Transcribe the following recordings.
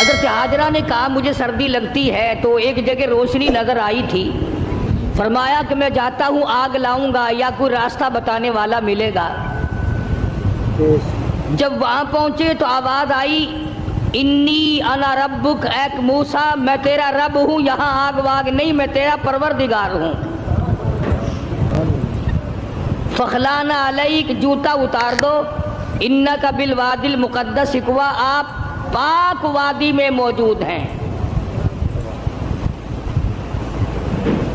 حضرت حاجرہ نے کہا مجھے سردی لگتی ہے، تو ایک جگہ روشنی نظر آئی تھی، فرمایا کہ میں جاتا ہوں آگ لاؤں گا یا کوئی راستہ بتانے والا ملے گا۔ جب وہاں پہنچے تو آواز آئی انی انا ربک، اے موسیٰ میں تیرا رب ہوں، یہاں آگ واگ نہیں، میں تیرا پروردگار ہوں۔ فخلانا علیک، جوتا اتار دو، انک بالوادی المقدس طویٰ، آپ پاک وادی میں موجود ہیں۔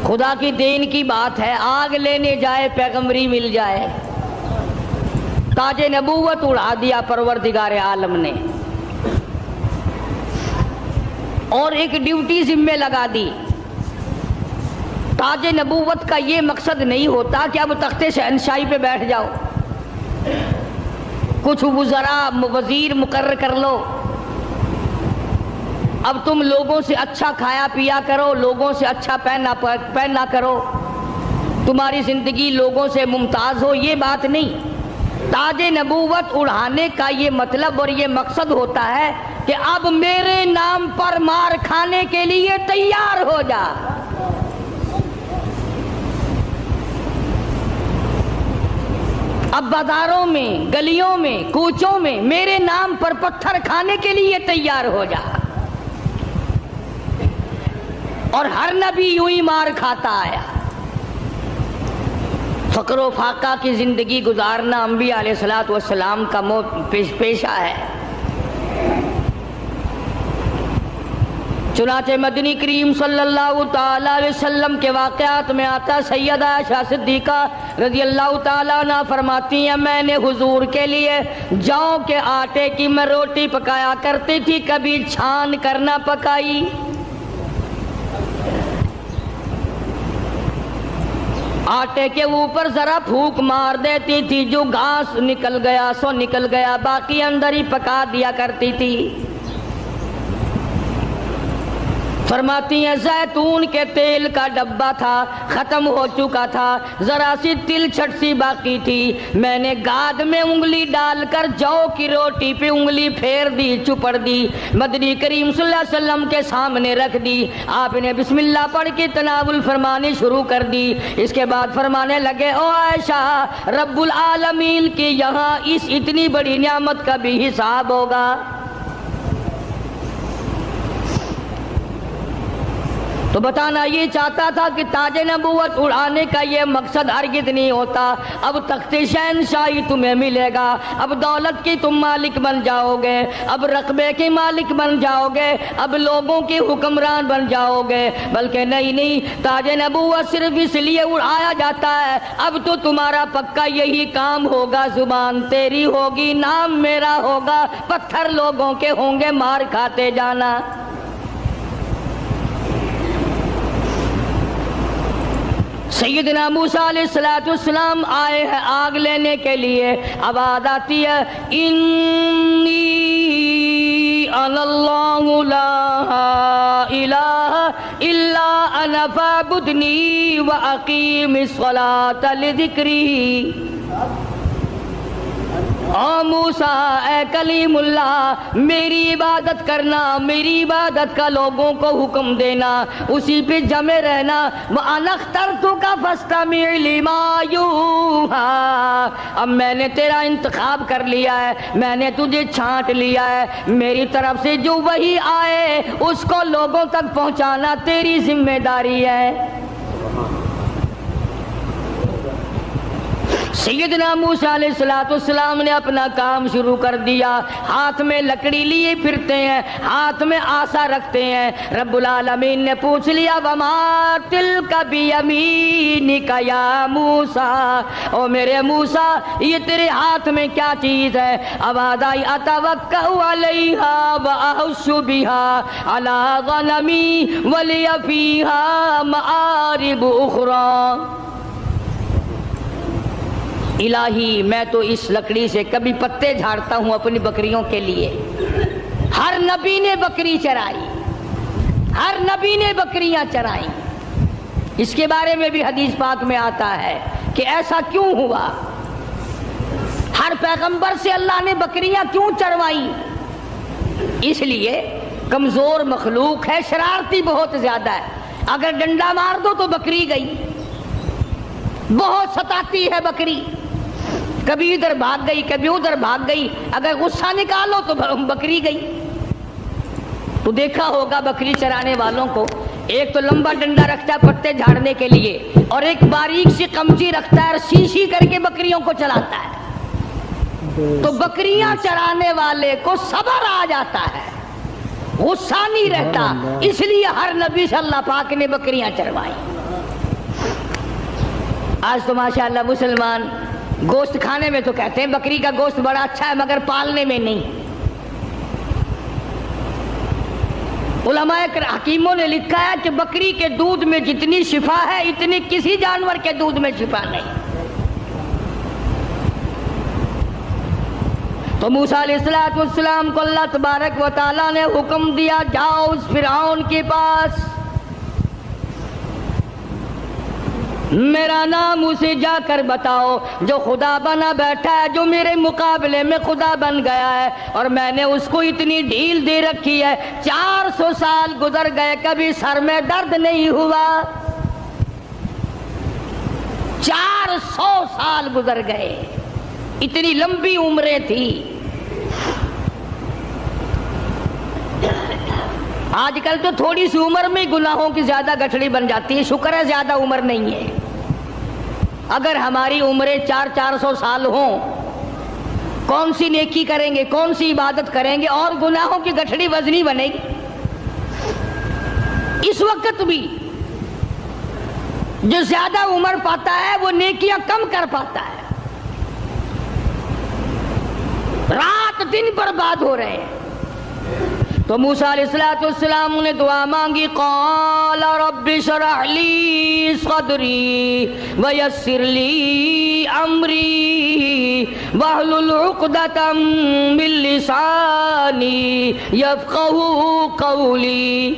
خدا کی دین کی بات ہے، آگ لینے جائے پیغمبری مل جائے۔ تاج نبوت اڑا دیا پروردگار عالم نے، اور ایک ڈیوٹی ذمہ لگا دی۔ تاج نبوت کا یہ مقصد نہیں ہوتا کہ اب تخت شہنشاہی پہ بیٹھ جاؤ، کچھ وزراء وزیر مقرر کر لو، اب تم لوگوں سے اچھا کھایا پیا کرو، لوگوں سے اچھا پہنا کرو، تمہاری زندگی لوگوں سے ممتاز ہو، یہ بات نہیں۔ تاج نبوت اڑانے کا یہ مطلب اور یہ مقصد ہوتا ہے کہ اب میرے نام پر مار کھانے کے لیے تیار ہو جا۔ اب بازاروں میں، گلیوں میں، کوچوں میں میرے نام پر پتھر کھانے کے لیے تیار ہو جا۔ اور ہر نبی یوں ہی مار کھاتا آیا۔ فقر و فاقہ کی زندگی گزارنا انبیاء علیہ الصلوۃ والسلام کا پیشہ ہے۔ چنانچہ مدنی کریم صلی اللہ تعالی علیہ وسلم کے واقعات میں آتا، سیدہ عائشہ صدیقہ رضی اللہ تعالیٰ عنہ فرماتی ہیں میں نے حضور کے لیے جاؤ کے آٹے کی میں روٹی پکایا کرتی تھی، کبھی چھان کر نہ پکائی۔ آٹے کے اوپر ذرا پھونک مار دیتی تھی، جو گھاس نکل گیا سو نکل گیا، باقی اندر ہی پکا دیا کرتی تھی۔ فرماتی ہیں زیتون کے تیل کا ڈبہ تھا، ختم ہو چکا تھا، ذرا سی تل چھٹ سی باقی تھی، میں نے گاد میں انگلی ڈال کر جو کی روٹی پہ انگلی پھیر دی، چپڑ دی، مدنی کریم صلی اللہ علیہ وسلم کے سامنے رکھ دی۔ آپ نے بسم اللہ پڑھ کے تناول فرمانی شروع کر دی۔ اس کے بعد فرمانے لگے او عائشہ، رب العالمین کی یہاں اس اتنی بڑی نعمت کا بھی حساب ہوگا۔ تو بتانا یہ چاہتا تھا کہ تاج نبوت اڑانے کا یہ مقصد ہرگز نہیں ہوتا۔ اب تخت شہنشاہی تمہیں ملے گا، اب دولت کی تم مالک بن جاؤ گے، اب رقبے کے مالک بن جاؤ گے، اب لوگوں کے حکمران بن جاؤ گے، بلکہ نہیں، تاج نبوت صرف اس لیے اڑایا جاتا ہے اب تو تمہارا پکا یہی کام ہوگا، زبان تیری ہوگی، نام میرا ہوگا، پتھر لوگوں کے ہوں گے، مار کھاتے جانا۔ سیدنا موسیٰ علیہ السلام آئے ہیں آگ لینے کے لیے، آواز آتی ہے انی انا اللہ لا الہ الا انا فاعبدنی واقیم الصلاۃ لذکری۔ او موسیٰ، اے کلیم اللہ، میری عبادت کرنا، میری عبادت کا لوگوں کو حکم دینا، اسی پہ جمع رہنا۔ وَأَنَا اخْتَرْتُكَ فَاسْتَمِعْ لِمَا يُوحَىٰ، اب میں نے تیرا انتخاب کر لیا ہے، میں نے تجھے چھانٹ لیا ہے، میری طرف سے جو وحی آئے اس کو لوگوں تک پہنچانا تیری ذمہ داری ہے۔ سیدنا موسیٰ علیہ السلام نے اپنا کام شروع کر دیا، ہاتھ میں لکڑی لیے پھرتے ہیں، ہاتھ میں آسا رکھتے ہیں۔ رب العالمین نے پوچھ لیا وما تلک بیمینک یا موسیٰ، او میرے موسیٰ یہ تیرے ہاتھ میں کیا چیز ہے؟ آواز آئی اتوکأ علیہا واحش بہا علی غنمی ولی فیہا مآرب اخری۔ الہی میں تو اس لکڑی سے کبھی پتے جھاڑتا ہوں اپنی بکریوں کے لیے۔ ہر نبی نے بکری چرائی، ہر نبی نے بکریاں چرائی۔ اس کے بارے میں بھی حدیث پاک میں آتا ہے کہ ایسا کیوں ہوا، ہر پیغمبر سے اللہ نے بکریاں کیوں چروائی؟ اس لیے کمزور مخلوق ہے، شرارتی بہت زیادہ ہے، اگر ڈنڈا مار دو تو بکری گئی، بہت ستاتی ہے بکری، کبھی ادھر بھاگ گئی کبھی ادھر بھاگ گئی، اگر غصہ نکالو تو بکری گئی۔ تو دیکھا ہوگا بکری چرانے والوں کو، ایک تو لمبا ڈنڈا رکھتا ہے پتے جھاڑنے کے لیے، اور ایک باریک سی قمچی رکھتا ہے اور سی کر کے بکریوں کو چلاتا ہے۔ تو بکریاں چرانے والے کو صبر آ جاتا ہے، غصہ نہیں رہتا، اس لیے ہر نبی سے اللہ پاک نے بکریاں چروائی۔ آج تو ماشاءاللہ مسلمان گوشت کھانے میں تو کہتے ہیں بکری کا گوشت بڑا اچھا ہے، مگر پالنے میں نہیں۔ علماء حکیموں نے لکھا ہے کہ بکری کے دودھ میں جتنی شفا ہے اتنی کسی جانور کے دودھ میں شفا نہیں۔ تو موسیٰ علیہ السلام کو اللہ تبارک و تعالیٰ نے حکم دیا، جاؤ اس فرعون کے پاس، میرا نام اسے جا کر بتاؤ جو خدا بنا بیٹھا ہے، جو میرے مقابلے میں خدا بن گیا ہے، اور میں نے اس کو اتنی ڈھیل دے رکھی ہے، 400 سال گزر گئے کبھی سر میں درد نہیں ہوا، 400 سال گزر گئے، اتنی لمبی عمریں تھی۔ آج کل تو تھوڑی سی عمر میں گناہوں کی زیادہ گٹھڑی بن جاتی ہے، شکر ہے زیادہ عمر نہیں ہے۔ اگر ہماری عمریں 400 سال ہوں، کون سی نیکی کریں گے، کون سی عبادت کریں گے، اور گناہوں کی گٹھڑی وزنی بنے گی۔ اس وقت بھی جو زیادہ عمر پاتا ہے وہ نیکیاں کم کر پاتا ہے، رات دن برباد ہو رہے ہیں۔ تو موسیٰ علیہ السلام نے دعا مانگی، قال رب اشرح لی صدری ویسر لی امری واحلل عقدۃ من لسانی یفقہوا قولی۔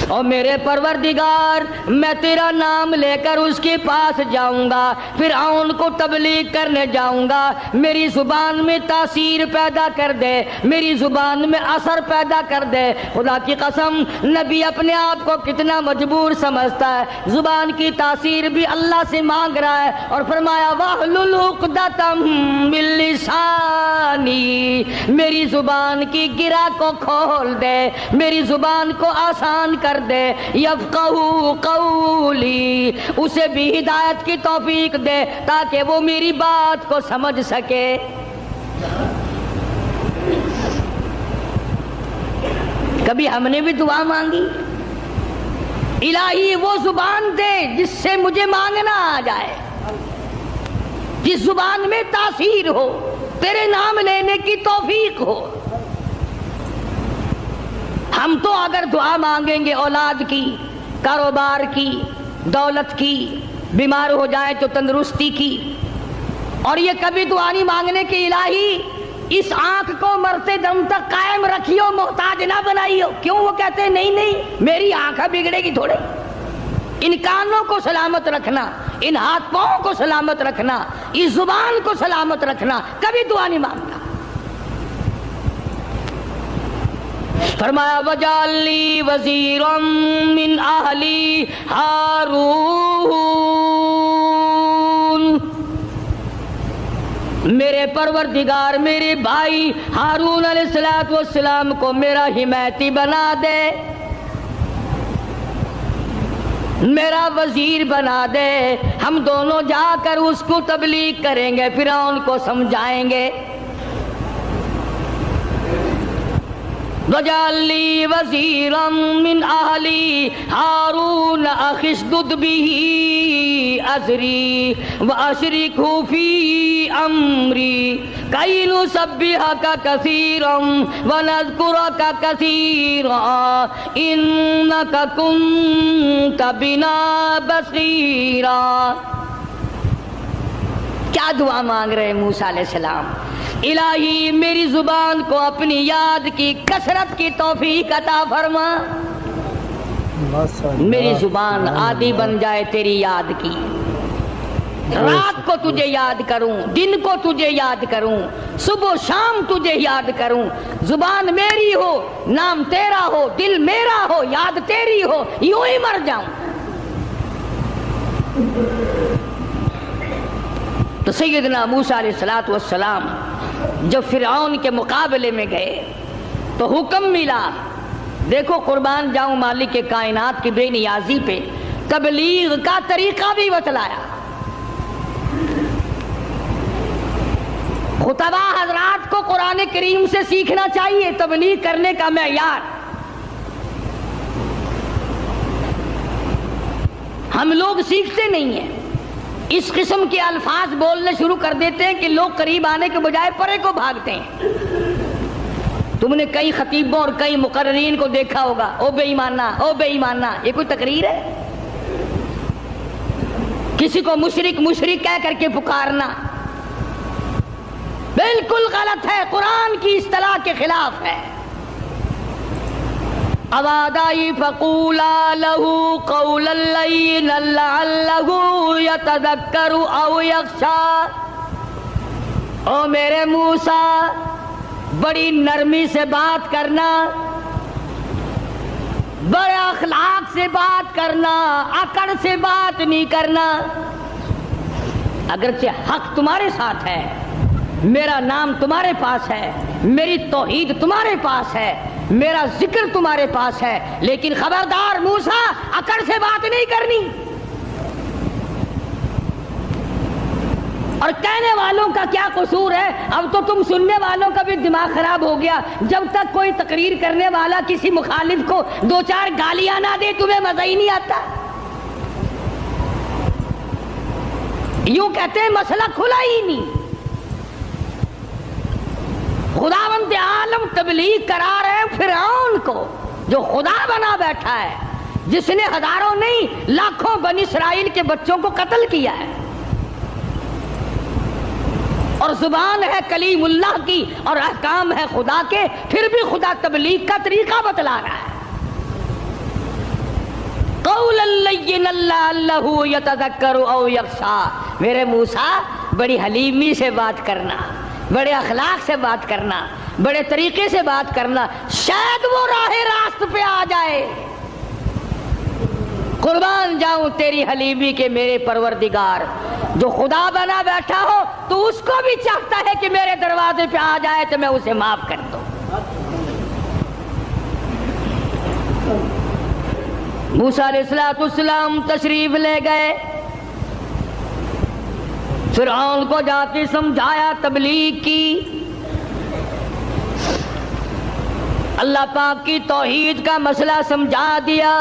اور میرے پروردگار، میں تیرا نام لے کر اس کے پاس جاؤں گا، فرعون کو تبلیغ کرنے جاؤں گا، میری زبان میں تاثیر پیدا کر دے، میری زبان میں اثر پیدا کر دے۔ خدا کی قسم، نبی اپنے آپ کو کتنا مجبور سمجھتا ہے، زبان کی تاثیر بھی اللہ سے مانگ رہا ہے، اور فرمایا واحلل عقدۃ من لسانی، میری زبان کی گرہ کو کھول دے، میری زبان کو آسان کر دے، یفقہوا قولی، اسے بھی ہدایت کی توفیق دے تاکہ وہ میری بات کو سمجھ سکے۔ کبھی ہم نے بھی دعا مانگی، الہی وہ زبان دے جس سے مجھے مانگنا آ جائے، جس زبان میں تاثیر ہو، تیرے نام لینے کی توفیق ہو۔ ہم تو اگر دعا مانگیں گے اولاد کی، کاروبار کی، دولت کی، بیمار ہو جائیں تو تندرستی کی، اور یہ کبھی دعا نہیں مانگنے کی الہی اس آنکھ کو مرتے دم تک قائم رکھیو، محتاج نہ بنائیو۔ کیوں؟ وہ کہتے ہیں نہیں نہیں میری آنکھ بگڑے گی تھوڑے، ان کانوں کو سلامت رکھنا، ان ہاتھ پاؤں کو سلامت رکھنا، اس زبان کو سلامت رکھنا، کبھی دعا نہیں مانگتا۔ فرمایا وجعل لی وزیرا من اہلی ہارون، میرے پروردگار میرے بھائی ہارون علیہ السلام کو میرا حمایتی بنا دے، میرا وزیر بنا دے، ہم دونوں جا کر اس کو تبلیغ کریں گے، فرعون کو سمجھائیں گے۔ وَاجْعَل لِّي وَزِيرًا مِّنْ أَهْلِي هَارُونَ أَخِي اشْدُدْ بِهِ أَزْرِي وَأَشْرِكْهُ فِي أَمْرِي كَيْ نُسَبِّحَكَ كَثِيرًا وَنَذْكُرَكَ كَثِيرًا إِنَّكَ كُنتَ بِنَا بَصِيرًا۔ کیا دعا مانگ رہے ہیں موسیٰ علیہ السلام؟ الہی میری زبان کو اپنی یاد کی کثرت کی توفیق عطا فرما، میری زبان عادی بن جائے تیری یاد کی۔ رات کو تجھے یاد کروں، دن کو تجھے یاد کروں، صبح و شام تجھے یاد کروں، زبان میری ہو، نام تیرا ہو، دل میرا ہو، یاد تیری ہو، یوں ہی مر جاؤں۔ تو سیدنا موسیٰ علیہ السلام جب فرعون کے مقابلے میں گئے تو حکم ملا، دیکھو قربان جاؤں مالک کائنات کی بے نیازی پہ تبلیغ کا طریقہ بھی بتلایا۔ خطبہ حضرات کو قرآن کریم سے سیکھنا چاہیے تبلیغ کرنے کا معیار۔ ہم لوگ سیکھتے نہیں ہیں، اس قسم کے الفاظ بولنے شروع کر دیتے ہیں کہ لوگ قریب آنے کے بجائے پرے کو بھاگتے ہیں۔ تم نے کئی خطیبوں اور کئی مقررین کو دیکھا ہوگا، او بے ایمانہ، او بے ایمانہ، یہ کوئی تقریر ہے؟ کسی کو مشرک مشرک کہہ کر کے پکارنا بالکل غلط ہے، قرآن کی اصطلاح کے خلاف ہے۔ اوادائی فقولا لہو قولا لینا لعلہ یتذکر او یخشی، او میرے موسیٰ بڑی نرمی سے بات کرنا، بڑے اخلاق سے بات کرنا، اکڑ سے بات نہیں کرنا۔ اگرچہ حق تمہارے ساتھ ہے، میرا نام تمہارے پاس ہے، میری توحید تمہارے پاس ہے، میرا ذکر تمہارے پاس ہے، لیکن خبردار موسیٰ اکڑ سے بات نہیں کرنی۔ اور کہنے والوں کا کیا قصور ہے؟ اب تو تم سننے والوں کا بھی دماغ خراب ہو گیا۔ جب تک کوئی تقریر کرنے والا کسی مخالف کو دو چار گالیاں نہ دے تمہیں مزہ ہی نہیں آتا۔ یوں کہتے ہیں مسئلہ کھلا ہی نہیں۔ خداوند عالم تبلیغ کرا رہے ہیں فرعون کو جو خدا بنا بیٹھا ہے، جس نے ہزاروں نہیں لاکھوں بنی اسرائیل کے بچوں کو قتل کیا ہے، اور زبان ہے کلیم اللہ کی اور احکام ہے خدا کے، پھر بھی خدا تبلیغ کا طریقہ بتلا رہا ہے۔ قولا لینا لعلہ یتذکر او یخشی، میرے موسیٰ بڑی حلیمی سے بات کرنا، بڑے اخلاق سے بات کرنا، بڑے طریقے سے بات کرنا، شاید وہ راہ راست پہ آ جائے۔ قربان جاؤں تیری حلیمی کے میرے پروردگار، جو خدا بنا بیٹھا ہو تو اس کو بھی چاہتا ہے کہ میرے دروازے پہ آ جائے تو میں اسے معاف کر دوں۔ موسیٰ علیہ السلام تشریف لے گئے، فرعون کو جا کے سمجھایا، تبلیغ کی، اللہ پاک کی توحید کا مسئلہ سمجھا دیا۔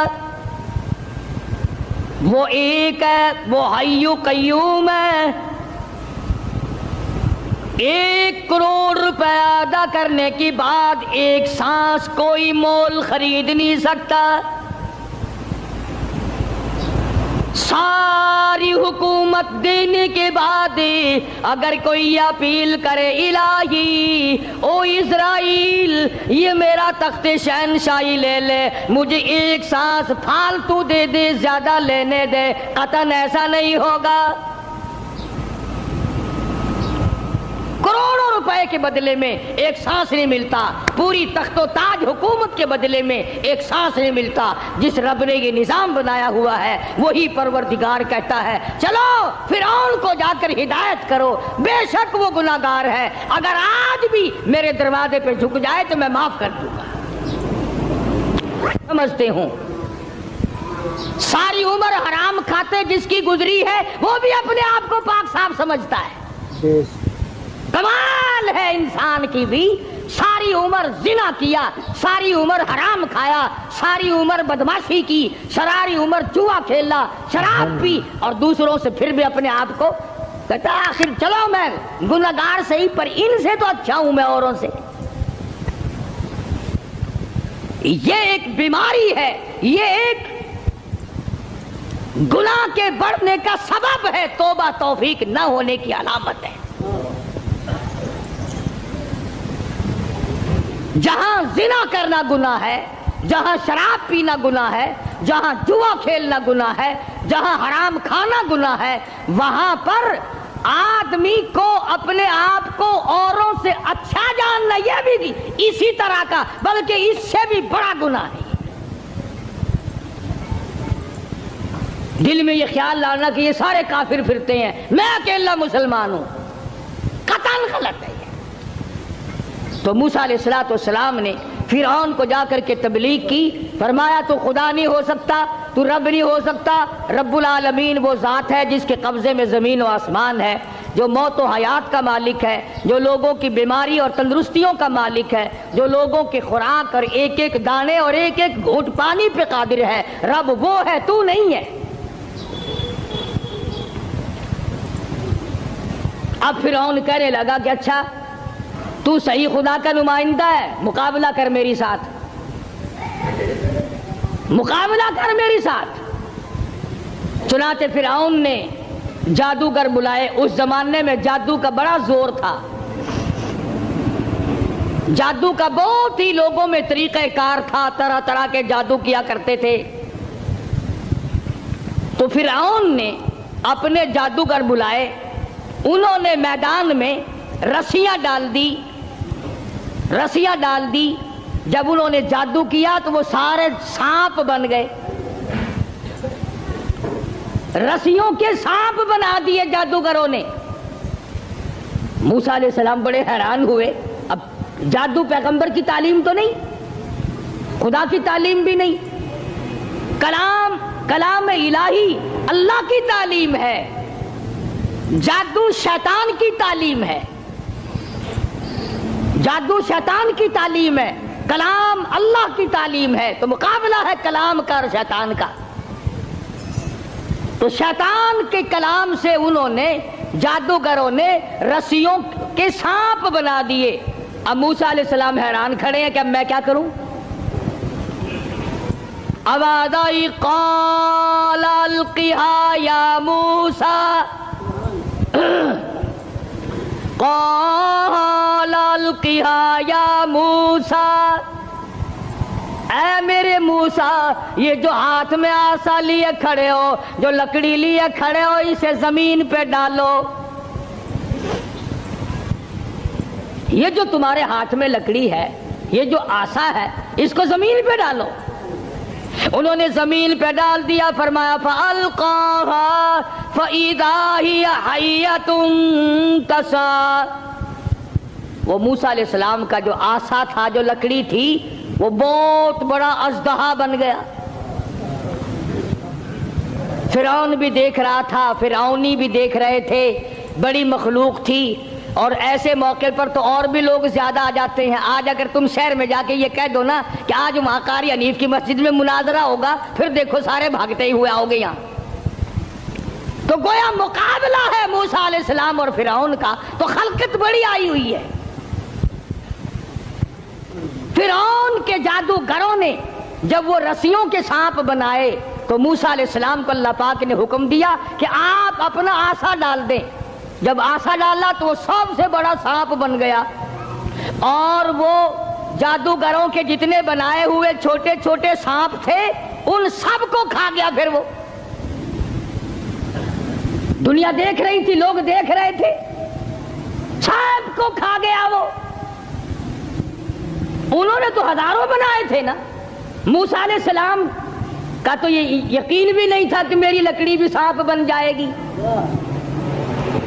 وہ ایک ہے، وہ حی قیوم ہے، 1 کروڑ روپے ادا کرنے کے بعد ایک سانس کوئی مول خرید نہیں سکتا، ساری حکومت دینے کے بعد اگر کوئی اپیل کرے الہی او اسرائیل یہ میرا تخت شہنشاہی لے لے، مجھے ایک سانس پھالتو دے دے، زیادہ لینے دے، قطعاً ایسا نہیں ہوگا۔ کروڑوں روپے کے بدلے میں ایک سانس نہیں ملتا، پوری تخت و تاج حکومت کے بدلے میں ایک سانس نہیں ملتا۔ جس رب نے یہ نظام بنایا ہوا ہے وہی پروردگار کہتا ہے چلو فرعون کو جا کر ہدایت کرو، بے شک وہ گناہگار ہے، اگر آج بھی میرے دروازے پہ جھک جائے تو میں معاف کر دوں گا۔ سمجھتے ہوں ساری عمر حرام کھاتے جس کی گزری ہے وہ بھی اپنے آپ کو پاک صاف سمجھتا ہے۔ کمال ہے انسان کی بھی، ساری عمر زنا کیا، ساری عمر حرام کھایا، ساری عمر بدماشی کی، ساری عمر جوا کھیلا، شراب پی، اور دوسروں سے پھر بھی اپنے آپ کو کہتا آخر چلو میں گناہگار صحیح پر ان سے تو اچھا ہوں میں اوروں سے۔ یہ ایک بیماری ہے، یہ ایک گناہ کے بڑھنے کا سبب ہے، توبہ توفیق نہ ہونے کی علامت ہے۔ جہاں زنا کرنا گناہ ہے، جہاں شراب پینا گناہ ہے، جہاں جوا کھیلنا گناہ ہے، جہاں حرام کھانا گناہ ہے، وہاں پر آدمی کو اپنے آپ کو اوروں سے اچھا جاننا یہ بھی اسی طرح کا بلکہ اس سے بھی بڑا گناہ ہے۔ دل میں یہ خیال لانا کہ یہ سارے کافر پھرتے ہیں، میں اکیلا مسلمان ہوں، قطعاً غلط ہے۔ تو موسیٰ علیہ السلام نے فرعون کو جا کر کے تبلیغ کی، فرمایا تو خدا نہیں ہو سکتا، تو رب نہیں ہو سکتا، رب العالمین وہ ذات ہے جس کے قبضے میں زمین و آسمان ہے، جو موت و حیات کا مالک ہے، جو لوگوں کی بیماری اور تندرستیوں کا مالک ہے، جو لوگوں کی خوراک اور ایک ایک دانے اور ایک ایک گھونٹ پانی پہ قادر ہے، رب وہ ہے، تو نہیں ہے۔ اب فرعون کہنے لگا کہ اچھا تو صحیح خدا کا نمائندہ ہے، مقابلہ کر میری ساتھ، مقابلہ کر میری ساتھ۔ چنانچہ فرعون نے جادوگر بلائے۔ اس زمانے میں جادو کا بڑا زور تھا، جادو کا بہت ہی لوگوں میں طریقہ کار تھا، طرح طرح کے جادو کیا کرتے تھے۔ تو فرعون نے اپنے جادوگر بلائے، انہوں نے میدان میں رسیاں ڈال دی، رسیاں ڈال دی۔ جب انہوں نے جادو کیا تو وہ سارے سانپ بن گئے، رسیوں کے سانپ بنا دیے جادوگروں نے۔ موسیٰ علیہ السلام بڑے حیران ہوئے، اب جادو پیغمبر کی تعلیم تو نہیں، خدا کی تعلیم بھی نہیں، کلام الہی اللہ کی تعلیم ہے، جادو شیطان کی تعلیم ہے، جادو شیطان کی تعلیم ہے، کلام اللہ کی تعلیم ہے، تو مقابلہ ہے کلام کا اور شیطان کا۔ تو شیطان کے کلام سے انہوں نے، جادوگروں نے رسیوں کے سانپ بنا دیے۔ اب موسیٰ علیہ السلام حیران کھڑے ہیں کہ اب میں کیا کروں؟ آواز آئی قال القها یا موسیٰ، قال القها یا موسیٰ، اے میرے موسیٰ یہ جو ہاتھ میں آسا لیے کھڑے ہو، جو لکڑی لیے کھڑے ہو، اسے زمین پہ ڈالو۔ یہ جو تمہارے ہاتھ میں لکڑی ہے، یہ جو آسا ہے، اس کو زمین پہ ڈالو۔ انہوں نے زمین پہ ڈال دیا، فرمایا فَأَلْقَاهَا فَإِذَا هِيَ حَيَّةٌ تَسْعَىٰ۔ وہ موسیٰ علیہ السلام کا جو آسا تھا، جو لکڑی تھی، وہ بہت بڑا اژدہا بن گیا۔ فرعون بھی دیکھ رہا تھا، فرعونی بھی دیکھ رہے تھے، بڑی مخلوق تھی۔ اور ایسے موقع پر تو اور بھی لوگ زیادہ آ جاتے ہیں۔ آج اگر تم شہر میں جا کے یہ کہہ دو نا کہ آج وہاں قاری حنیف کی مسجد میں مناظرہ ہوگا، پھر دیکھو سارے بھاگتے ہی ہوئے آؤ گے یہاں۔ تو گویا مقابلہ ہے موسیٰ علیہ السلام اور فرعون کا، تو خلقت بڑی آئی ہوئی ہے۔ فرعون کے جادوگروں نے جب وہ رسیوں کے سانپ بنائے تو موسیٰ علیہ السلام کو اللہ پاک نے حکم دیا کہ آپ اپنا آسا ڈال دیں۔ جب آسا ڈالا تو وہ سب سے بڑا سانپ بن گیا، اور وہ جادوگروں کے جتنے بنائے ہوئے چھوٹے چھوٹے سانپ تھے ان سب کو کھا گیا۔ پھر وہ دنیا دیکھ رہی تھی، لوگ دیکھ رہے تھے، سب کو کھا گیا وہ۔ انہوں نے تو ہزاروں بنائے تھے نا۔ موسیٰ علیہ السلام کا تو یہ یقین بھی نہیں تھا کہ میری لکڑی بھی سانپ بن جائے گی۔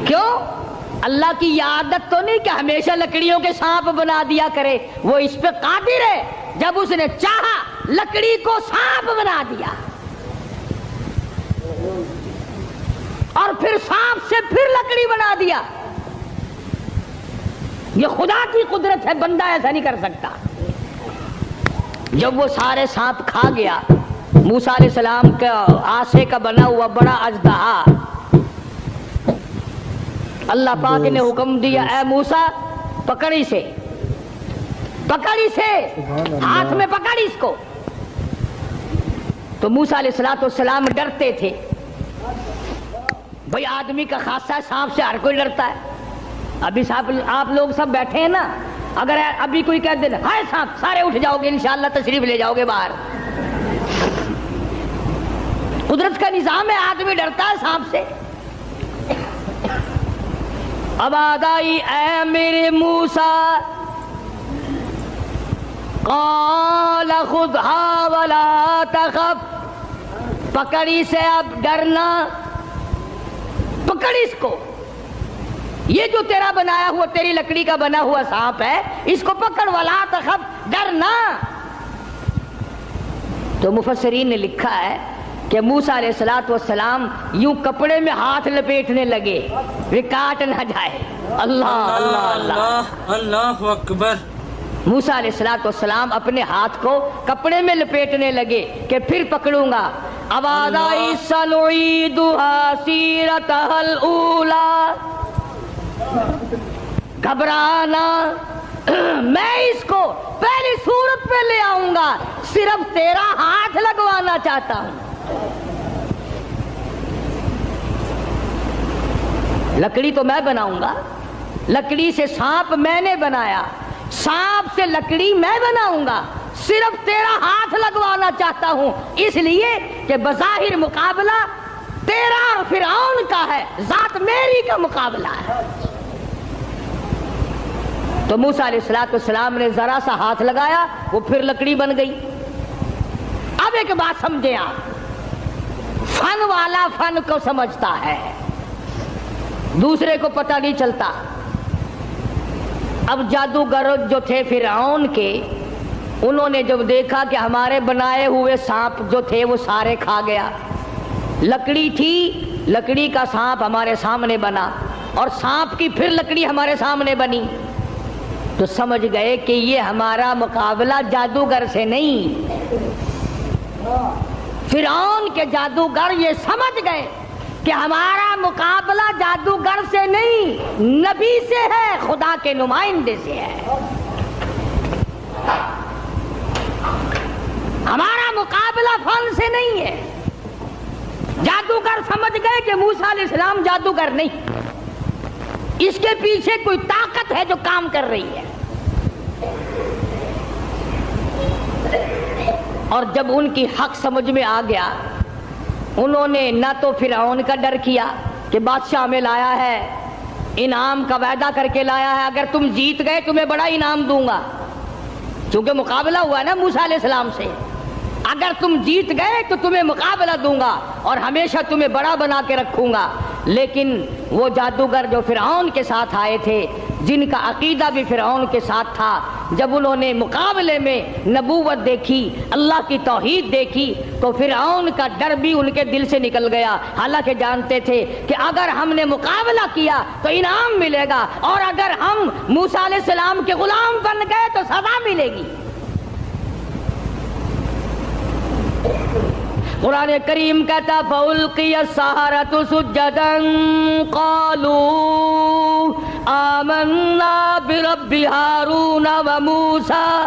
کیوں؟ اللہ کی یہ عادت تو نہیں کہ ہمیشہ لکڑیوں کے سانپ بنا دیا کرے، وہ اس پہ قادر ہے۔ جب اس نے چاہا لکڑی کو سانپ بنا دیا، اور پھر سانپ سے پھر لکڑی بنا دیا۔ یہ خدا کی قدرت ہے، بندہ ایسا نہیں کر سکتا۔ جب وہ سارے سانپ کھا گیا، موسیٰ علیہ السلام کا آسے کا بنا ہوا بڑا اژدہا، اللہ پاک نے حکم دیا اے موسیٰ پکڑ اسے، پکڑ اسے، ہاتھ میں پکڑ اس کو۔ تو موسیٰ علیہ السلام ڈرتے تھے، بھئی آدمی کا خاصہ ہے، سانپ سے ہر کوئی ڈرتا ہے۔ ابھی آپ لوگ سب بیٹھے ہیں نا، اگر ابھی کوئی کہہ دے ہائے سانپ، سارے اٹھ جاؤ گے انشاءاللہ، تشریف لے جاؤ گے باہر۔ قدرت کا نظام ہے، آدمی ڈرتا ہے سانپ سے۔ اب آگائی اے میرے موسیٰ، قال خذها ولا تخف، پکڑ اسے اب ڈرنا، پکڑ اس کو، یہ جو تیرا بنایا ہوا، تیری لکڑی کا بنا ہوا سانپ ہے، اس کو پکڑ، ولا تخف، ڈرنا۔ تو مفسرین نے لکھا ہے کہ موسیٰ علیہ السلام یوں کپڑے میں ہاتھ لپیٹنے لگے وہ کاٹ نہ جائے۔ اللہ اللہ اللہ اللہ اکبر۔ موسیٰ علیہ السلام اپنے ہاتھ کو کپڑے میں لپیٹنے لگے کہ پھر پکڑوں گا۔ آواز آئی سنعیدها سیرتها الاولی، گھبرانا، میں اس کو پہلی صورت پہ لے آؤں گا، صرف تیرا ہاتھ لگوانا چاہتا ہوں۔ لکڑی تو میں بناؤں گا، لکڑی سے سانپ میں نے بنایا، سانپ سے لکڑی میں بناؤں گا، صرف تیرا ہاتھ لگوانا چاہتا ہوں، اس لیے کہ بظاہر مقابلہ تیرا اور فرعون کا ہے، ذات میری کا مقابلہ ہے۔ تو موسیٰ علیہ السلام نے ذرا سا ہاتھ لگایا، وہ پھر لکڑی بن گئی۔ اب ایک بات سمجھے آپ، فن والا فن کو سمجھتا ہے، دوسرے کو پتہ نہیں چلتا۔ اب جادوگر جو تھے فرعون کے، انہوں نے جب دیکھا کہ ہمارے بنائے ہوئے سانپ جو تھے وہ سارے کھا گیا، لکڑی تھی، لکڑی کا سانپ ہمارے سامنے بنا، اور سانپ کی پھر لکڑی ہمارے سامنے بنی، تو سمجھ گئے کہ یہ ہمارا مقابلہ جادوگر سے نہیں۔ فرعون کے جادوگر یہ سمجھ گئے کہ ہمارا مقابلہ جادوگر سے نہیں، نبی سے ہے، خدا کے نمائندے سے ہے۔ ہمارا مقابلہ فن سے نہیں ہے۔ جادوگر سمجھ گئے کہ موسیٰ علیہ السلام جادوگر نہیں، اس کے پیچھے کوئی طاقت ہے جو کام کر رہی ہے۔ اور جب ان کی حق سمجھ میں آ گیا، انہوں نے نہ تو فرعون کا ڈر کیا کہ بادشاہ میں لایا ہے، انعام کا وعدہ کر کے لایا ہے، اگر تم جیت گئے تمہیں بڑا انعام دوں گا، چونکہ مقابلہ ہوا نا موسیٰ علیہ السلام سے، اگر تم جیت گئے تو تمہیں مقابلہ دوں گا اور ہمیشہ تمہیں بڑا بنا کے رکھوں گا۔ لیکن وہ جادوگر جو فرعون کے ساتھ آئے تھے، جن کا عقیدہ بھی فرعون کے ساتھ تھا، جب انہوں نے مقابلے میں نبوت دیکھی، اللہ کی توحید دیکھی، تو فرعون کا ڈر بھی ان کے دل سے نکل گیا، حالانکہ جانتے تھے کہ اگر ہم نے مقابلہ کیا تو انعام ملے گا، اور اگر ہم موسیٰ علیہ السلام کے غلام بن گئے تو سزا ملے گی۔ قرآن کریم کہتا فَأُلْقِيَ السَّحَرَةُ سُجَّدًا قَالُوا آمَنَّا بِرَبِّ هَارُونَ وَمُوسَىٰ۔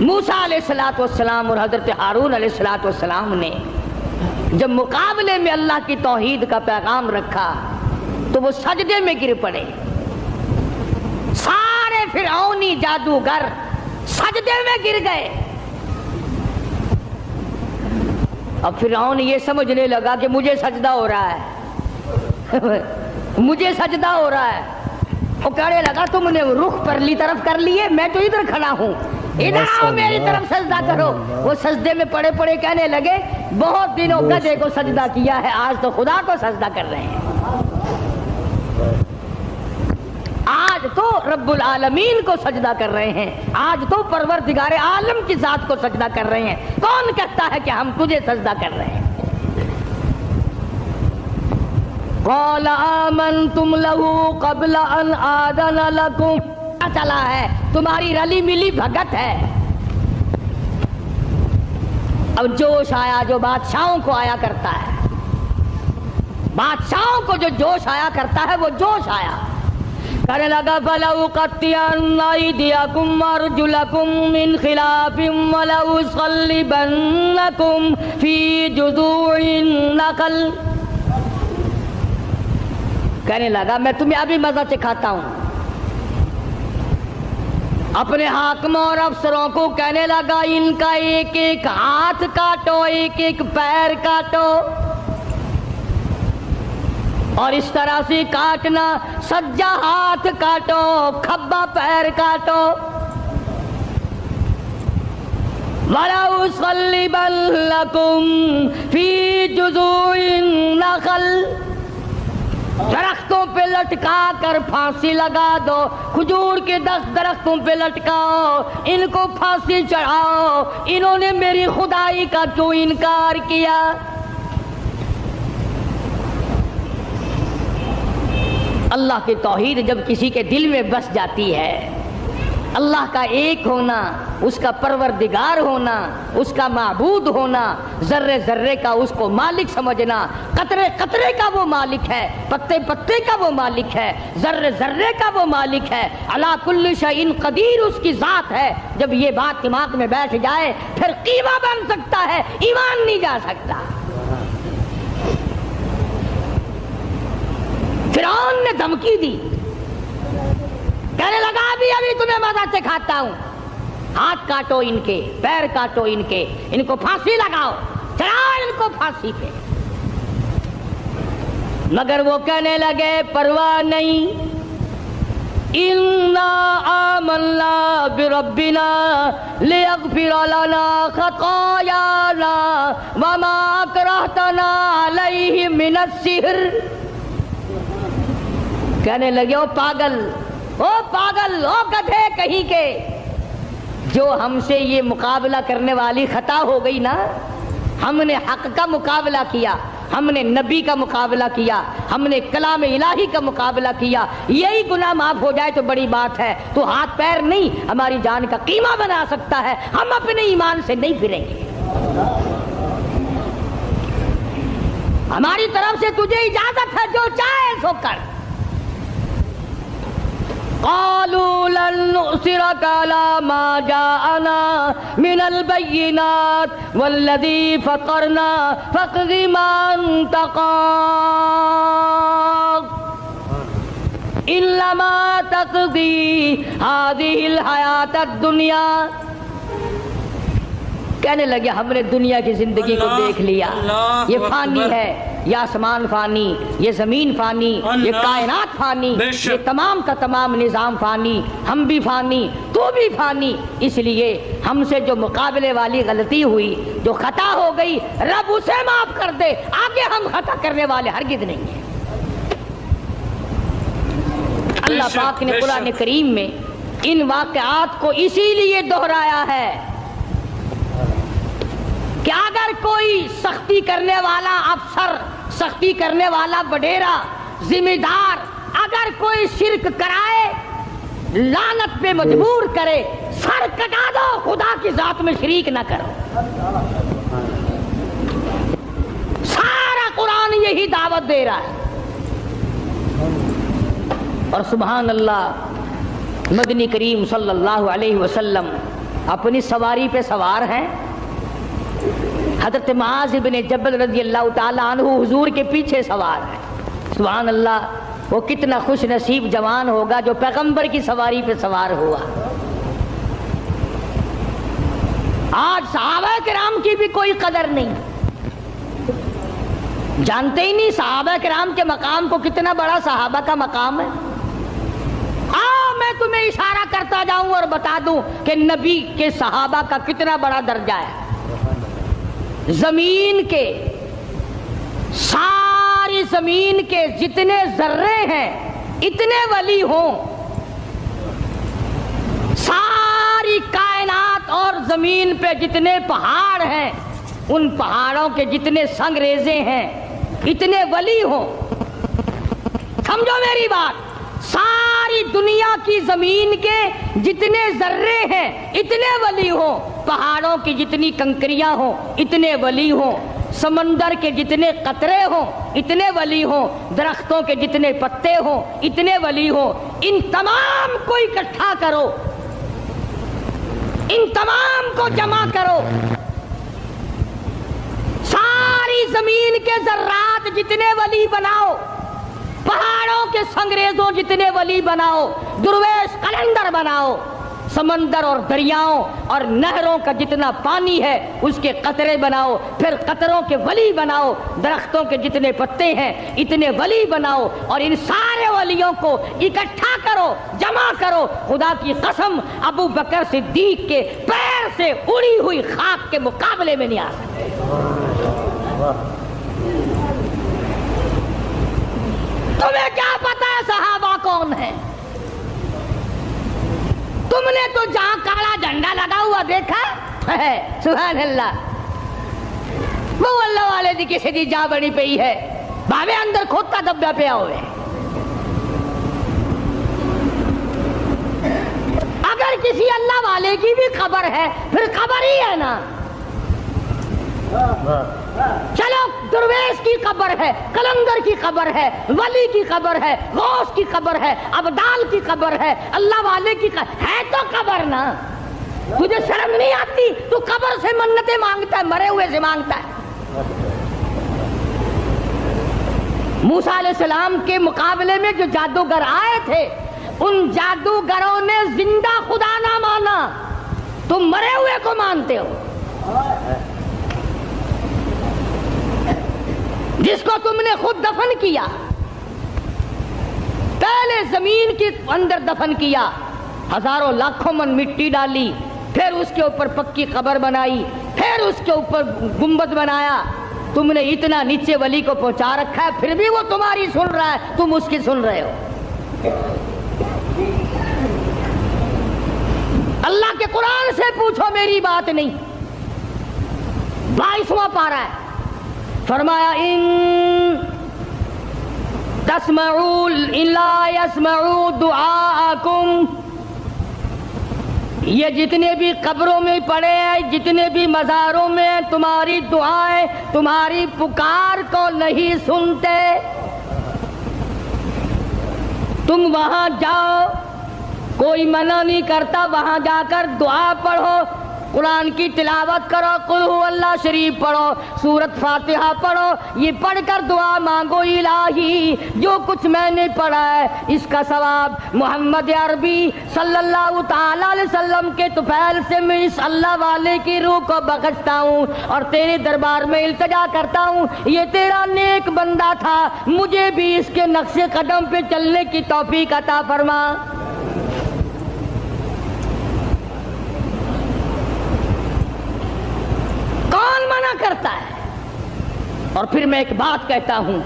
موسیٰ علیہ السلام اور حضرت ہارون علیہ السلام نے جب مقابلے میں اللہ کی توحید کا پیغام رکھا تو وہ سجدے میں گر پڑے، سارے فرعونی جادوگر سجدے میں گر گئے۔ اب فرعون یہ سمجھنے لگا کہ مجھے سجدہ ہو رہا ہے مجھے سجدہ ہو رہا ہے، وہ کہنے لگا تم نے رخ پرلی طرف کر لیے، میں تو ادھر کھڑا ہوں، ادھر آؤ میری طرف سجدہ کرو۔ وہ سجدے میں پڑے پڑے کہنے لگے بہت دنوں گدھے کو سجدہ کیا ہے، آج تو خدا کو سجدہ کر رہے ہیں، آج تو رب العالمین کو سجدہ کر رہے ہیں، آج تو پروردگار عالم کی ذات کو سجدہ کر رہے ہیں۔ کون کہتا ہے کہ ہم تجھے سجدہ کر رہے ہیں؟ قال آمنتم له قبل ان آذن لكم، پتہ چلا ہے تمہاری رلی ملی بھگت ہے۔ اب جوش آیا جو بادشاہوں کو آیا کرتا ہے، بادشاہوں کو جو جوش آیا کرتا ہے وہ جوش آیا، کہنے لگا فَلَأُقَطِّعَنَّ أَيْدِيَكُمْ وَأَرْجُلَكُمْ مِنْ خِلَافٍ وَلَأُصَلِّبَنَّكُمْ فِي جُذُوعِ النَّخْلِ۔ کہنے لگا میں تمہیں ابھی مزہ چکھاتا ہوں، اپنے حاکموں اور افسروں کو کہنے لگا ان کا ایک ایک ہاتھ کاٹو، ایک ایک پیر کاٹو، اور اس طرح سے کاٹنا، سجا ہاتھ کاٹو، کھبا پیر کاٹو۔ وَلَأُصَلِّبَنَّكُمْ فِي جُذُوعِ النَّخْلِ، درختوں پہ لٹکا کر پھانسی لگا دو، کھجور کے 10 درختوں پہ لٹکاؤ، ان کو پھانسی چڑھاؤ، انہوں نے میری خدائی کا کیوں انکار کیا؟ اللہ کی توحید جب کسی کے دل میں بس جاتی ہے، اللہ کا ایک ہونا، اس کا پروردگار ہونا، اس کا معبود ہونا، ذرے ذرے کا اس کو مالک سمجھنا، قطرے قطرے کا وہ مالک ہے، پتے پتے کا وہ مالک ہے، ذرے ذرے کا وہ مالک ہے، علی کل شیء قدیر اس کی ذات ہے، جب یہ بات دماغ میں بیٹھ جائے پھر قیمہ بن سکتا ہے، ایمان نہیں جا سکتا۔ فرعون نے دھمکی دی، کہنے لگا ابھی تمہیں مزہ سکھاتا ہوں، ہاتھ کاٹو ان کے، پیر کاٹو ان کے، ان کو پھانسی لگاؤ، چڑھاؤ ان کو پھانسی پہ۔ مگر وہ کہنے لگے پرواہ نہیں، اِنَّا آمَنَّا بِرَبِّنَا لِيَغْفِرَ لَنَا خَطَايَانَا وَمَا أَكْرَهْتَنَا عَلَيْهِ مِنَ السِّحْرِ۔ کہنے لگے او پاگل، او گدھے کہیں کے، جو ہم سے یہ مقابلہ کرنے والی خطا ہو گئی نا، ہم نے حق کا مقابلہ کیا، ہم نے نبی کا مقابلہ کیا، ہم نے کلام الہی کا مقابلہ کیا، یہی گناہ معاف ہو جائے تو بڑی بات ہے، تو ہاتھ پیر نہیں ہماری جان کا قیمہ بنا سکتا ہے، ہم اپنے ایمان سے نہیں پھریں گے، ہماری طرف سے تجھے اجازت ہے، جو چاہے سو کر۔ قالوا لن نؤثرك على ما جاءنا من البينات والذي فطرنا فاقض ما انت قاض انما تقضي هذه الحياة الدنيا۔ کہنے لگے ہم نے دنیا کی زندگی کو دیکھ لیا، یہ فانی ہے، یہ آسمان فانی، یہ زمین فانی، یہ کائنات فانی، یہ تمام کا تمام نظام فانی، ہم بھی فانی، تو بھی فانی، اس لیے ہم سے جو مقابلے والی غلطی ہوئی، جو خطا ہو گئی، رب اسے معاف کر دے، آگے ہم خطا کرنے والے ہرگز نہیں ہیں۔ اللہ پاک نے قرآن کریم میں ان واقعات کو اسی لیے دہرایا ہے کہ اگر کوئی سختی کرنے والا افسر، سختی کرنے والا وڈیرا، ذمہ دار اگر کوئی شرک کرائے، لعنت پہ مجبور کرے، سر کٹا دو، خدا کی ذات میں شریک نہ کرو۔ سارا قرآن یہی دعوت دے رہا ہے۔ اور سبحان اللہ، مدنی کریم صلی اللہ علیہ وسلم اپنی سواری پہ سوار ہیں، حضرت معاذ بن جبل رضی اللہ تعالیٰ عنہ حضور کے پیچھے سوار ہے۔ سبحان اللہ، وہ کتنا خوش نصیب جوان ہوگا جو پیغمبر کی سواری پہ سوار ہوا۔ آج صحابہ کرام کی بھی کوئی قدر نہیں، جانتے ہی نہیں صحابہ کرام کے مقام کو، کتنا بڑا صحابہ کا مقام ہے۔ میں تمہیں اشارہ کرتا جاؤں اور بتا دوں کہ نبی کے صحابہ کا کتنا بڑا درجہ ہے۔ زمین کے، ساری زمین کے جتنے ذرے ہیں، اتنے ولی ہوں، ساری کائنات اور زمین پہ جتنے پہاڑ ہیں، ان پہاڑوں کے جتنے سنگریزے ہیں، اتنے ولی ہوں۔ سمجھو میری بات، ساری دنیا کی زمین کے جتنے ذرے ہیں اتنے ولی ہوں، پہاڑوں کی جتنی کنکریاں ہوں اتنے ولی ہوں، سمندر کے جتنے قطرے ہوں اتنے ولی ہوں، درختوں کے جتنے پتے ہوں اتنے ولی ہوں، ان تمام کو اکٹھا کرو، ان تمام کو جمع کرو، ساری زمین کے ذرات جتنے ولی بناؤ، پہاڑوں کے سنگریزوں جتنے ولی بناؤ، درویش قلندر بناؤ، سمندر اور دریاؤں اور نہروں کا جتنا پانی ہے اس کے قطرے بناؤ، پھر قطروں کے ولی بناؤ، درختوں کے جتنے پتے ہیں اتنے ولی بناؤ، اور ان سارے ولیوں کو اکٹھا کرو، جمع کرو۔ خدا کی قسم ابو بکر صدیق کے پیر سے اڑی ہوئی خاک کے مقابلے میں نہیں آ سکتے۔ تمہیں کیا پتا ہے صحابہ کون ہے؟ تم نے تو جہاں کالا جھنڈا لگا ہوا دیکھا ہے، سبحان اللہ، وہ اللہ والے دی کسی دی جا بڑی پئی ہے، بھاوے اندر کھوتا دبا پیا ہوئے۔ اگر کسی اللہ والے کی بھی قبر ہے پھر قبر ہی ہے نا۔ چلو درویش کی قبر ہے، کلندر کی قبر ہے، ولی کی قبر ہے، غوث کی قبر ہے، ابدال کی قبر ہے، اللہ والے کی قبر ہے، تو قبر نا۔ تجھے شرم نہیں آتی؟ تو قبر سے منتیں مانگتا ہے، مرے ہوئے سے مانگتا ہے۔ موسیٰ علیہ السلام کے مقابلے میں جو جادوگر آئے تھے ان جادوگروں نے زندہ خدا نہ مانا، تم مرے ہوئے کو مانتے ہو۔ جس کو تم نے خود دفن کیا، پہلے زمین کے اندر دفن کیا، ہزاروں لاکھوں من مٹی ڈالی، پھر اس کے اوپر پکی قبر بنائی، پھر اس کے اوپر گنبد بنایا، تم نے اتنا نیچے ولی کو پہنچا رکھا ہے، پھر بھی وہ تمہاری سن رہا ہے، تم اس کی سن رہے ہو۔ اللہ کے قرآن سے پوچھو، میری بات نہیں۔ 22واں پارہ ہے، فرمایا ان تسمعوا لا يسمعوا دعاءکم، یہ جتنے بھی قبروں میں پڑے ہیں، جتنے بھی مزاروں میں تمہاری دعائیں، تمہاری پکار کو نہیں سنتے۔ تم وہاں جاؤ، کوئی منع نہیں کرتا، وہاں جا کر دعا پڑھو، قرآن کی تلاوت کرو، قل هو اللہ شریف پڑھو، سورت فاتحہ پڑھو، یہ پڑھ کر دعا مانگو، الہی جو کچھ میں نے پڑھا ہے اس کا ثواب محمد عربی صلی اللہ تعالی علیہ وسلم کے طفیل سے میں اس اللہ والے کی روح کو بخشتا ہوں اور تیرے دربار میں التجا کرتا ہوں، یہ تیرا نیک بندہ تھا، مجھے بھی اس کے نقش قدم پہ چلنے کی توفیق عطا فرما۔ کون منع کرتا ہے؟ اور پھر میں ایک بات کہتا ہوں،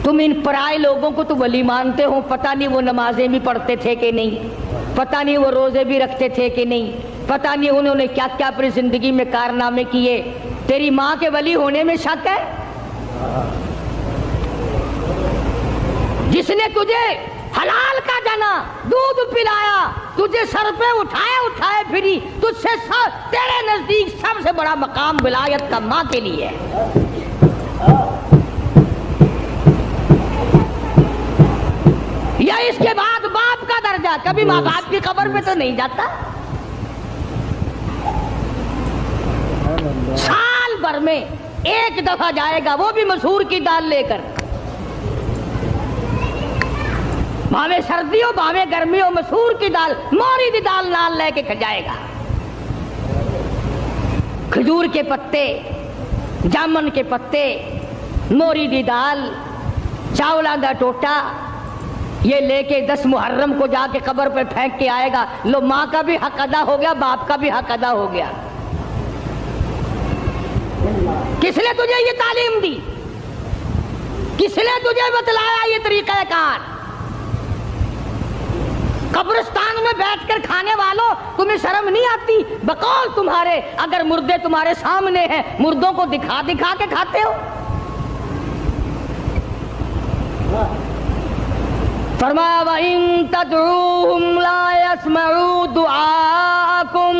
تم ان پرائے لوگوں کو تو ولی مانتے ہو، پتہ نہیں وہ نمازیں بھی پڑھتے تھے کہ نہیں، پتہ نہیں وہ روزے بھی رکھتے تھے کہ نہیں، پتہ نہیں انہوں نے کیا کیا اپنی زندگی میں کارنامے کیے، تیری ماں کے ولی ہونے میں شک ہے؟ جس نے تجھے حلال کا جنا دودھ پلایا، تجھے سر پہ اٹھائے پھری، تجھ سے تیرے نزدیک سب سے بڑا مقام ولایت کا ماں کے لیے ہے۔ یا اس کے بعد باپ کا درجہ، کبھی ماں باپ کی قبر پہ تو نہیں جاتا؟ سال بھر میں ایک دفعہ جائے گا، وہ بھی مسحور کی دال لے کر، بھاوے سردی ہو بھاوے گرمی ہو، مسحور کی دال، موری دی دال نال لے کے جائے گا۔ کھجور کے پتے، جامن کے پتے، موری دی دال، چاولا دا ٹوٹا، یہ لے کے 10 محرم کو جا کے قبر پہ پھینک کے آئے گا۔ لو، ماں کا بھی حق ادا ہو گیا، باپ کا بھی حق ادا ہو گیا۔ کس نے تجھے یہ تعلیم دی؟ کس نے تجھے بتلایا یہ طریقہ کار؟ قبرستان میں بیٹھ کر کھانے والوں، تمہیں شرم نہیں آتی؟ بقول تمہارے اگر مردے تمہارے سامنے ہیں، مردوں کو دکھا دکھا کے کھاتے ہو۔ فرمایا وَإِن تَدْعُوهُمْ لَا يَسْمَعُوا دُعَاءَكُمْ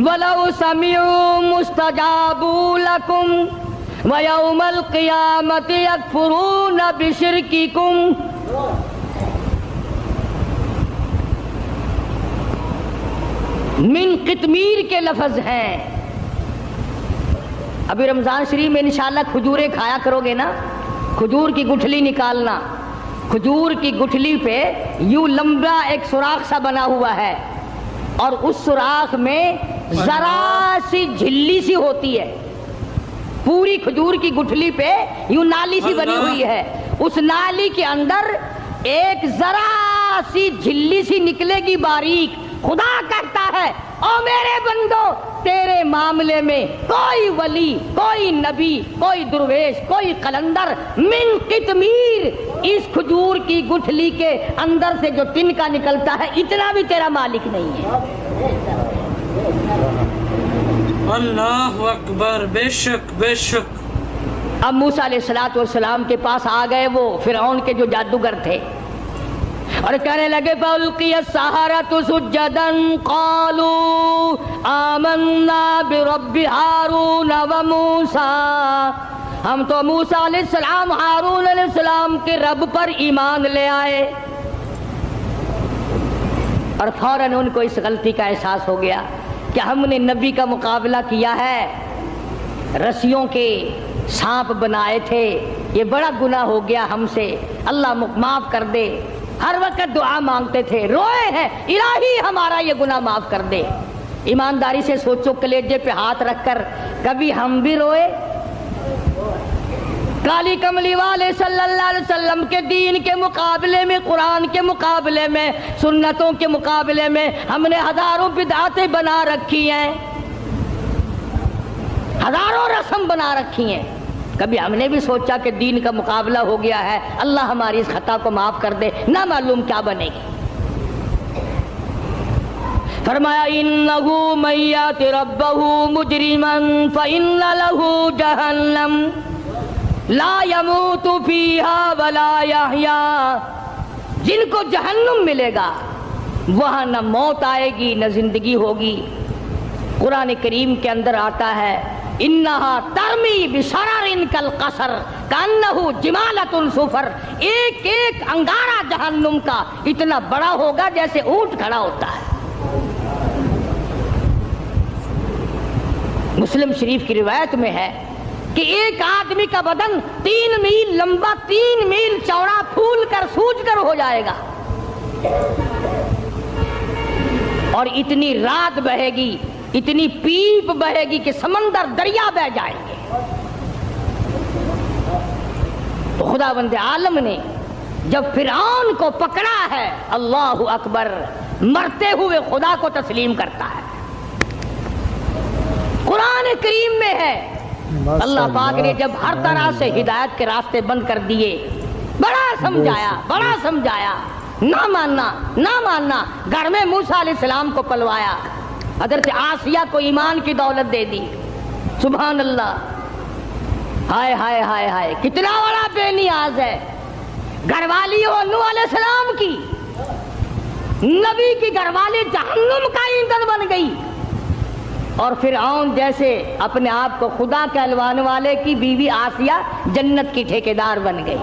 وَلَوْ سَمِعُوا مُسْتَجَابُوا لَكُمْ وَيَوْمَ الْقِيَامَةِ يَكْفُرُونَ بِشِرْكِكُمْ۔ من قطمیر کے لفظ ہیں۔ ابھی رمضان شریف میں انشاءاللہ کھجوریں کھایا کرو گے نا، کھجور کی گٹھلی نکالنا، کھجور کی گٹھلی پہ یوں لمبا ایک سوراخ سا بنا ہوا ہے اور اس سوراخ میں ذرا سی جھلی سی ہوتی ہے. پوری کھجور کی گٹھلی پہ یوں نالی سی بنی ہوئی ہے, اس نالی کے اندر ایک ذرا سی جھلی سی نکلے گی باریک. خدا کہتا ہے او میرے بندو, تیرے معاملے میں کوئی ولی, کوئی نبی, کوئی درویش, کوئی قلندر من قطمیر, اس کھجور کی گٹھلی کے اندر سے جو تنکا نکلتا ہے اتنا بھی تیرا مالک نہیں ہے. اللہ اکبر, بے شک بے شک. اب موسیٰ علیہ السلام کے پاس آ گئے وہ فرعون کے جو جادوگر تھے اور کہنے لگے فَأُلْقِيَ السَّحَرَةُ سُجَّدًا قَالُوا آمَنَّا بِرَبِّ هَارُونَ وَمُوسَىٰ, ہم تو موسیٰ علیہ السلام ہارون علیہ السلام کے رب پر ایمان لے آئے. اور فوراً ان کو اس غلطی کا احساس ہو گیا کہ ہم نے نبی کا مقابلہ کیا ہے, رسیوں کے سانپ بنائے تھے, یہ بڑا گناہ ہو گیا ہم سے, اللہ معاف کر دے. ہر وقت دعا مانگتے تھے, روئے ہیں الہی ہمارا یہ گناہ معاف کر دے. ایمانداری سے سوچو, کلیجے پہ ہاتھ رکھ کر کبھی ہم بھی روئے؟ کالی کملی والے صلی اللہ علیہ وسلم کے دین کے مقابلے میں, قرآن کے مقابلے میں, سنتوں کے مقابلے میں ہم نے ہزاروں بدعتیں بنا رکھی ہیں, ہزاروں رسم بنا رکھی ہیں. کبھی ہم نے بھی سوچا کہ دین کا مقابلہ ہو گیا ہے, اللہ ہماری اس خطا کو معاف کر دے, نہ معلوم کیا بنے گی. فرمایا انہو من یات ربہ مجرما فإن لہ جہنم لا يموت فیہا ولا یحیا, جن کو جہنم ملے گا وہاں نہ موت آئے گی نہ زندگی ہوگی. قرآن کریم کے اندر آتا ہے انہا ترمی بشرر کالقصر کانہ جمالۃ صفر, ایک ایک انگارہ جہنم کا اتنا بڑا ہوگا جیسے اونٹ کھڑا ہوتا ہے. مسلم شریف کی روایت میں ہے کہ ایک آدمی کا بدن 3 میل لمبا 3 میل چوڑا پھول کر سوج کر ہو جائے گا, اور اتنی رات بہے گی, اتنی پیپ بہے گی کہ سمندر دریا بہ جائیں گے. تو خداوند عالم نے جب فرعون کو پکڑا ہے, اللہ اکبر, مرتے ہوئے خدا کو تسلیم کرتا ہے. قرآن کریم میں ہے اللہ پاک نے جب ہر طرح سے ہدایت کے راستے بند کر دیے, بڑا سمجھایا, نہ ماننا. گھر میں موسیٰ علیہ السلام کو پلوایا, حضرت آسیہ کو ایمان کی دولت دے دی. سبحان اللہ, ہائے ہائے ہائے ہائے, کتنا بڑا بے نیاز ہے. گھر والی ہو نوح علیہ السلام کی, نبی کی گھر والی جہنم کا ایندھن بن گئی, اور فرعون جیسے اپنے آپ کو خدا کہلوانے والے کی بیوی آسیہ جنت کی ٹھیکیدار بن گئی.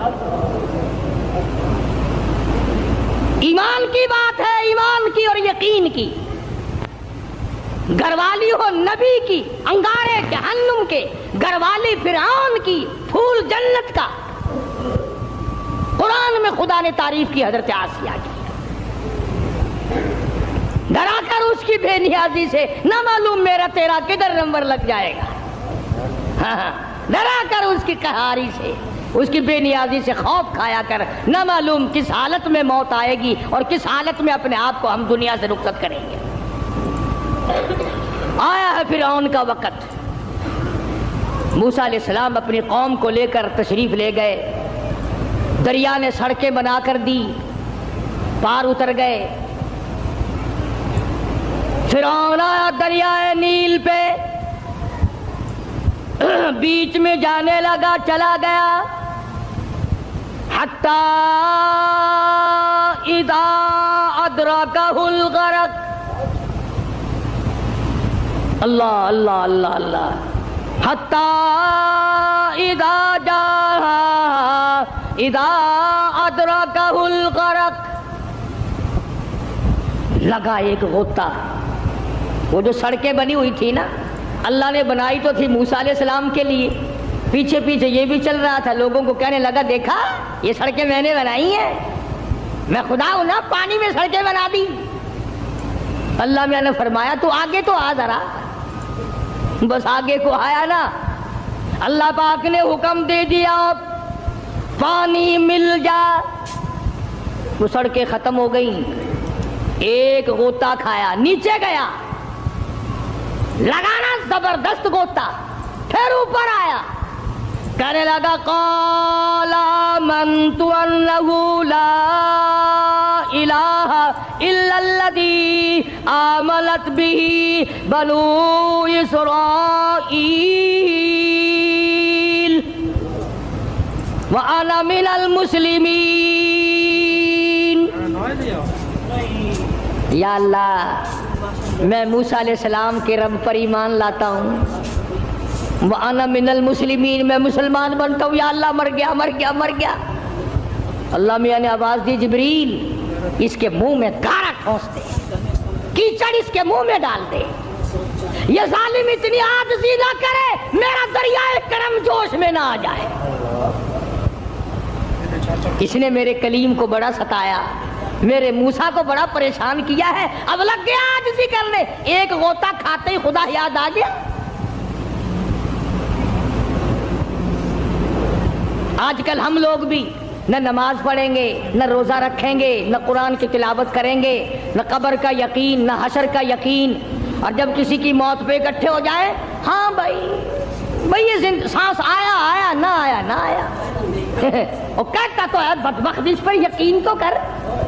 ایمان کی بات ہے, ایمان کی اور یقین کی. گھر والی ہو نبی کی, انگارے جہنم کے, گھر والی فرعون کی, پھول جنت کا. قرآن میں خدا نے تعریف کی حضرت آسیہ کی, ڈرا کر اس کی بے نیازی سے, نہ معلوم میرا تیرا کدھر نمبر لگ جائے گا. ڈرا کر اس کی قہاری سے, اس کی بے نیازی سے خوف کھایا کر, نہ معلوم کس حالت میں موت آئے گی اور کس حالت میں اپنے آپ کو ہم دنیا سے رخصت کریں گے. آیا ہے فرعون کا وقت. موسیٰ علیہ السلام اپنی قوم کو لے کر تشریف لے گئے, دریا نے سڑکیں بنا کر دی, پار اتر گئے. فرعون آیا دریائے نیل پہ, بیچ میں جانے لگا, چلا گیا, حتی اذا ادرکہ الغرق. اللہ اللہ اللہ اللہ, حتی اذا ادرکہ الغرق. لگا ایک غوطہ. وہ جو سڑکیں بنی ہوئی تھی نا, اللہ نے بنائی تو تھی موسیٰ علیہ السلام کے لیے, پیچھے پیچھے یہ بھی چل رہا تھا، لوگوں کو کہنے لگا دیکھا یہ سڑکیں میں نے بنائی ہیں، میں خدا ہوں نا، پانی میں سڑکیں بنا دی۔ اللہ میاں نے فرمایا تو آگے تو آ ذرا، بس آگے کو آیا نا، اللہ پاک نے حکم دے دیا پانی مل جا، وہ سڑکیں ختم ہو گئیں۔ ایک غوطہ کھایا، نیچے گیا، لگانا زبردست غوطہ، پھر اوپر آیا، کہنے لگا قال آمنت انہ لا الہ الا الذی آمنت بہ بنو اسرائیل وانا من المسلمین۔ یا اللہ میں موسیٰ علیہ السلام کے رب پر ایمان لاتا ہوں، وَأَنَا مِنَ الْمُسْلِمِينَ میں مسلمان بنتا ہوں، یا اللہ مر گیا مر گیا مر گیا۔ اللہ میاں نے آواز دی جبریل اس کے منہ میں گارا ٹھونس دے، کیچڑ اس کے منہ میں ڈال دے، یہ ظالم اتنی عاجزی نہ کرے میرا دریائے کرم جوش میں نہ آ جائے۔ اس نے میرے کلیم کو بڑا ستایا، میرے موسیٰ کو بڑا پریشان کیا ہے، اب لگ گیا عاجزی کرنے، ایک غوطہ کھاتے ہی خدا یاد آ گیا۔ آج کل ہم لوگ بھی نہ نماز پڑھیں گے، نہ روزہ رکھیں گے، نہ قرآن کی تلاوت کریں گے، نہ قبر کا یقین، نہ حشر کا یقین، اور جب کسی کی موت پہ اکٹھے ہو جائے، ہاں بھائی یہ سانس آیا آیا نہ آیا نہ آیا، وہ کہتا تو ہے بدبخت، اس پر یقین تو کر۔